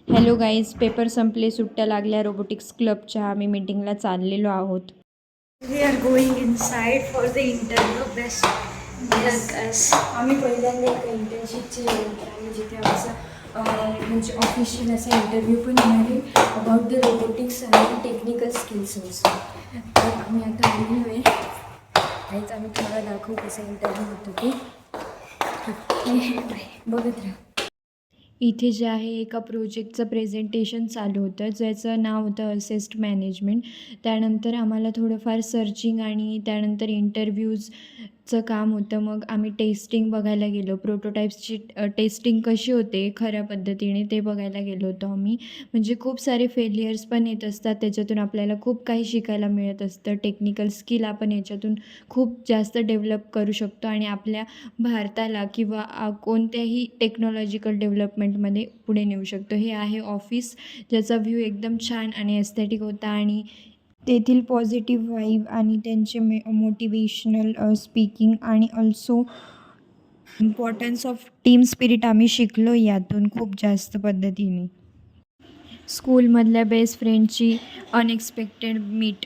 Hello guys, paper संपले, सुट्ट्या लागल्या. रोबोटिक्स क्लबच्या आम्ही मीटिंगला चाललेलो आहोत. We are going inside for the interview. Best luck us. आम्ही पहिल्यांदा एका इंटर्नशिपचे आम्ही जिथे आमचा म्हणजे ऑफिशियल असा इंटरव्ह्यू पण होणार आहे अबाउट द रोबोटिक्स आणि टेक्निकल स्किल्स ऑल्सो. तर आम्ही आता आलेलो आहे. काहीच आम्ही तुम्हाला दाखवू कसं इंटरव्ह्यू होतो ते. बघत राहा. इथे जे आहे एका प्रोजेक्टचं प्रेझेंटेशन चालू होतं, ज्याचं नाव होतं असेस्ड मॅनेजमेंट. त्यानंतर आम्हाला थोडंफार सर्चिंग आणि त्यानंतर इंटरव्ह्यूजचं काम होतं. मग आम्ही टेस्टिंग बघायला गेलो. प्रोटोटाईप्सची टेस्टिंग कशी होते खऱ्या पद्धतीने ते बघायला गेलो होतो आम्ही. म्हणजे खूप सारे फेलियर्स पण येत असतात, त्याच्यातून आपल्याला खूप काही शिकायला मिळत असतं. टेक्निकल स्किल आपण याच्यातून खूप जास्त डेव्हलप करू शकतो आणि आपल्या भारताला किंवा कोणत्याही टेक्नॉलॉजिकल डेव्हलपमेंटमध्ये पुढे नेऊ शकतो. हे आहे ऑफिस, ज्याचा व्ह्यू एकदम छान आणि एस्थेटिक होता आणि तेथील पॉझिटिव्ह वाईब आणि त्यांचे मोटिवेशनल स्पीकिंग आणि also importance of team spirit आम्ही शिकलो यातून खूप जास्त पद्धतीने. स्कूलमधल्या बेस्ट फ्रेंडची अनएक्सपेक्टेड मीट.